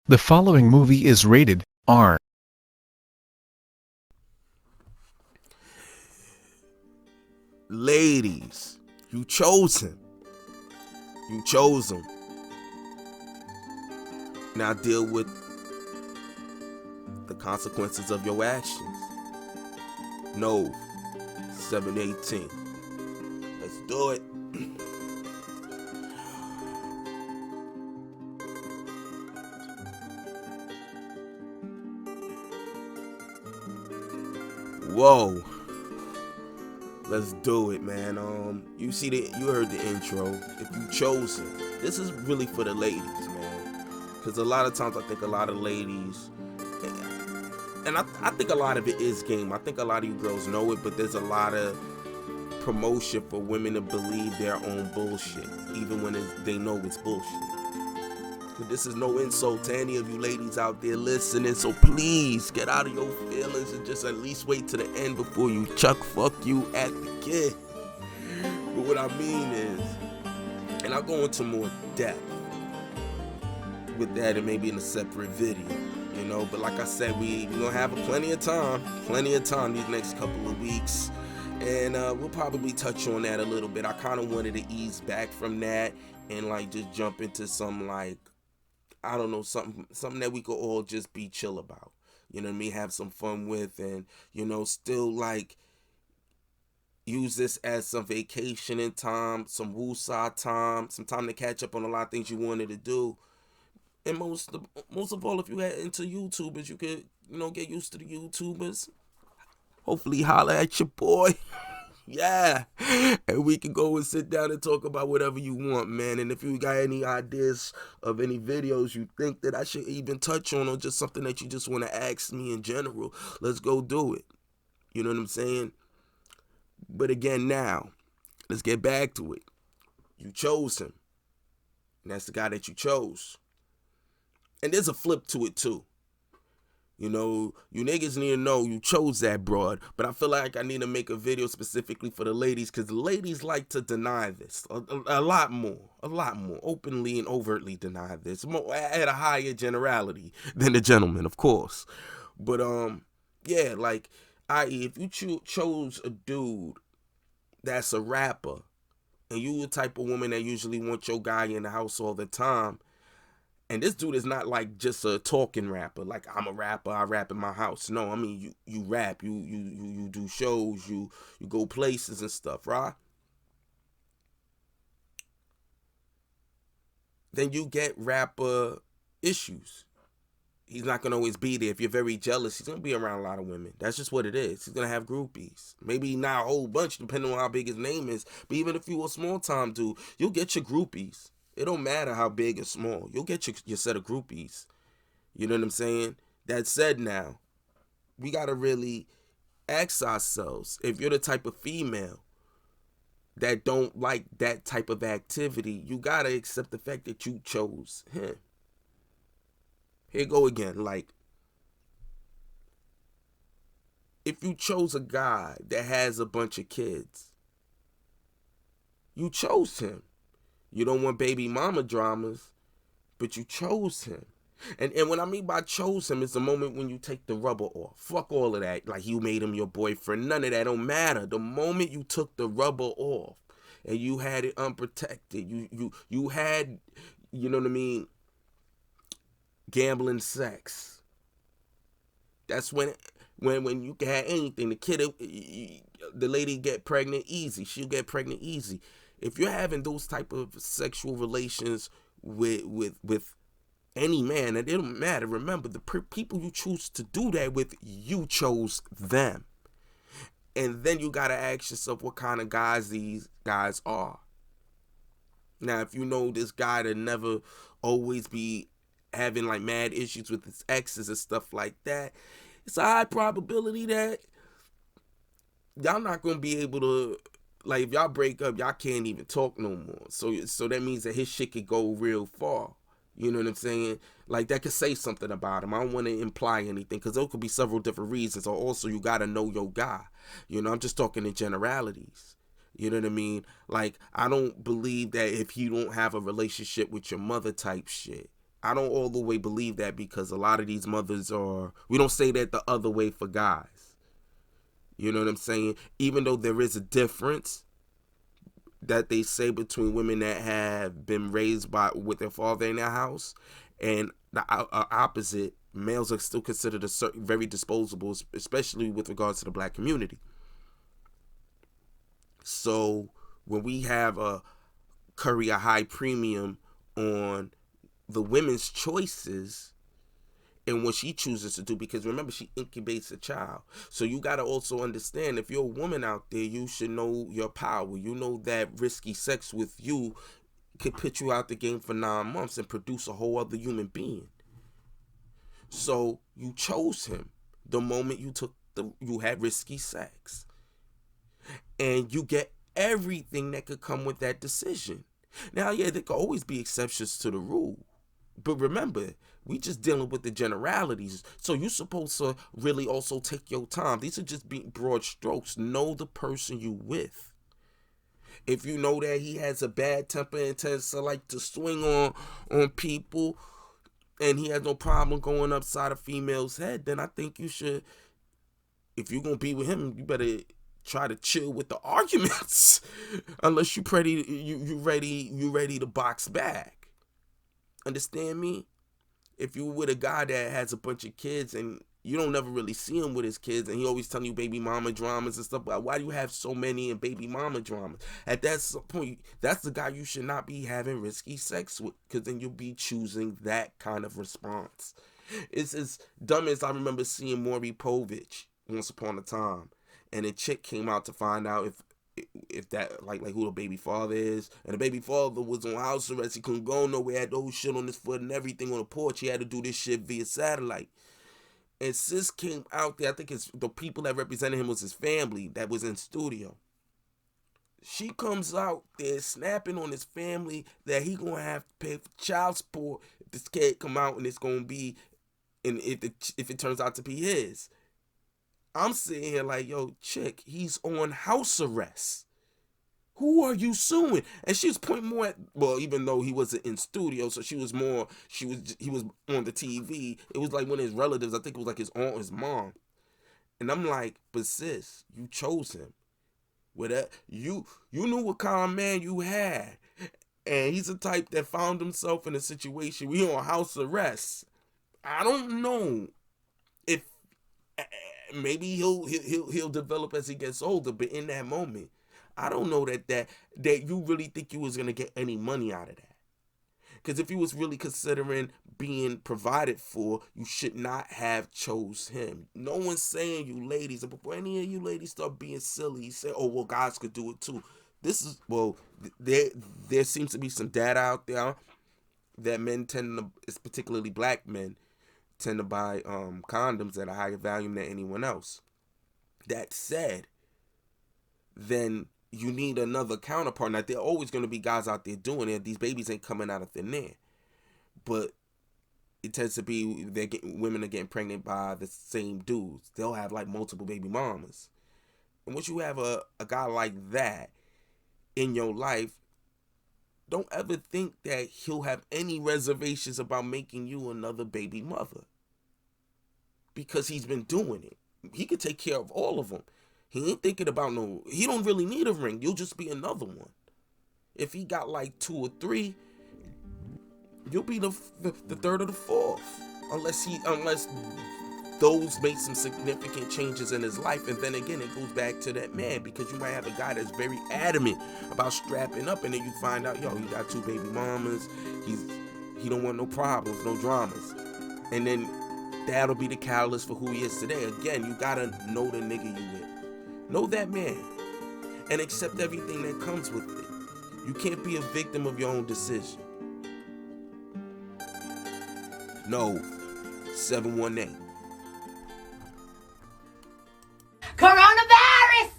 The following movie is rated R. Ladies, you chose him. You chose him. Now deal with the consequences of your actions. nove718. Let's do it. Whoa. Let's do it, man. You heard the intro. If you chose it, this is really for the ladies, man. Because a lot of times I think a lot of ladies, and I think a lot of it is game. I think a lot of you girls know it, but there's a lot of promotion for women to believe their own bullshit, even when they know it's bullshit. This is no insult to any of you ladies out there listening, so please get out of your feelings and just at least wait to the end before you fuck you at the kid. But what I mean is, and I'll go into more depth with that and maybe in a separate video, but like I said, we're gonna have plenty of time these next couple of weeks, and we'll probably touch on that a little bit. I kind of wanted to ease back from that and just jump into some I don't know, something that we could all just be chill about. You know what I mean? Have some fun with, and still use this as some vacationing time, some woosah time, some time to catch up on a lot of things you wanted to do. And most of all, if you get into YouTubers, you could get used to the YouTubers. Hopefully holler at your boy. Yeah, and we can go and sit down and talk about whatever you want, man. And if you got any ideas of any videos you think that I should even touch on, or just something that you just want to ask me in general, let's go do it. You know what I'm saying? But again, now, let's get back to it. You chose him. And that's the guy that you chose. And there's a flip to it, too. You niggas need to know you chose that broad, but I feel like I need to make a video specifically for the ladies, because the ladies like to deny this a lot more, openly and overtly deny this, more, at a higher generality than the gentlemen, of course. But yeah, i.e., if you chose a dude that's a rapper, and you the type of woman that usually want your guy in the house all the time, and this dude is not just a talking rapper, I'm a rapper, I rap in my house. No, I mean you rap, you do shows, you go places and stuff, right? Then you get rapper issues. He's not gonna always be there. If you're very jealous, he's gonna be around a lot of women. That's just what it is. He's gonna have groupies. Maybe not a whole bunch, depending on how big his name is. But even if you a small time dude, you'll get your groupies. It don't matter how big or small. You'll get your set of groupies. You know what I'm saying? That said, now, we got to really ask ourselves, if you're the type of female that don't like that type of activity, you got to accept the fact that you chose him. Here go again. If you chose a guy that has a bunch of kids, you chose him. You don't want baby mama dramas, but you chose him. And what I mean by chose him is the moment when you take the rubber off. Fuck all of that. You made him your boyfriend. None of that don't matter. The moment you took the rubber off and you had it unprotected, you had, you know what I mean, gambling sex. That's when you can have anything. The lady get pregnant easy. She'll get pregnant easy. If you're having those type of sexual relations with any man, and it don't matter, remember, the people you choose to do that with, you chose them. And then you gotta ask yourself what kind of guys these guys are. Now, if you know this guy to never always be having mad issues with his exes and stuff like that, it's a high probability that y'all not gonna be able to, if y'all break up, y'all can't even talk no more. So that means that his shit could go real far. You know what I'm saying? That could say something about him. I don't want to imply anything, because there could be several different reasons. Or also, you got to know your guy. I'm just talking in generalities. You know what I mean? I don't believe that if you don't have a relationship with your mother type shit, I don't all the way believe that, because a lot of these mothers are, we don't say that the other way for guys. You know what I'm saying? Even though there is a difference that they say between women that have been raised with their father in their house and the opposite, males are still considered very disposable, especially with regards to the black community. So when we have a high premium on the women's choices and what she chooses to do, because remember, she incubates a child. So you got to also understand, if you're a woman out there, you should know your power. You know that risky sex with you could put you out the game for 9 months and produce a whole other human being. So you chose him the moment you had risky sex, and you get everything that could come with that decision. Now, yeah, there could always be exceptions to the rule, but remember, we just dealing with the generalities. So you're supposed to really also take your time. These are just broad strokes. Know the person you with. If you know that he has a bad temper and tends to like to swing on people, and he has no problem going upside a female's head, then I think you should, if you're gonna be with him, you better try to chill with the arguments, unless you ready to box back. Understand me? If you with a guy that has a bunch of kids and you don't never really see him with his kids, and he always telling you baby mama dramas and stuff, why do you have so many and baby mama dramas? At that point, that's the guy you should not be having risky sex with, because then you'll be choosing that kind of response. It's as dumb as I remember seeing Maury Povich once upon a time, and a chick came out to find out if that like who the baby father is, and the baby father was on house arrest. He couldn't go nowhere, had the whole shit on his foot and everything on the porch. He had to do this shit via satellite. And sis came out there, I think it's the people that represented him was his family that was in studio. She comes out there snapping on his family that he gonna have to pay for child support if this kid come out, and it's gonna be, and if it turns out to be his. I'm sitting here like, yo, chick, he's on house arrest. Who are you suing? And she was pointing more at, well, even though he wasn't in studio, so he was on the TV. It was like one of his relatives. I think it was like his aunt or his mom. And I'm like, but sis, you chose him. With that, you knew what kind of man you had. And he's the type that found himself in a situation. We on house arrest. I don't know if maybe he'll develop as he gets older, but in that moment, I don't know that you really think you was gonna get any money out of that. Because if you was really considering being provided for, you should not have chose him. No one's saying you ladies, but before any of you ladies start being silly, you say, oh, well, guys could do it too. There seems to be some data out there that men tend to, it's particularly black men, tend to buy condoms at a higher value than anyone else. That said, then you need another counterpart. Now, there are always going to be guys out there doing it. These babies ain't coming out of thin air. But it tends to be women are getting pregnant by the same dudes. They'll have like multiple baby mamas. And once you have a guy like that in your life, don't ever think that he'll have any reservations about making you another baby mother. Because he's been doing it. He could take care of all of them. He ain't thinking about he don't really need a ring. You'll just be another one. If he got like 2 or 3, you'll be the third or the fourth. Unless those make some significant changes in his life. And then again, it goes back to that man, because you might have a guy that's very adamant about strapping up, and then you find out, yo, he got 2 baby mamas. He don't want no problems, no dramas. And then that'll be the catalyst for who he is today. Again, you gotta know the nigga you with. Know that man and accept everything that comes with it. You can't be a victim of your own decision. Nove718. Coronavirus!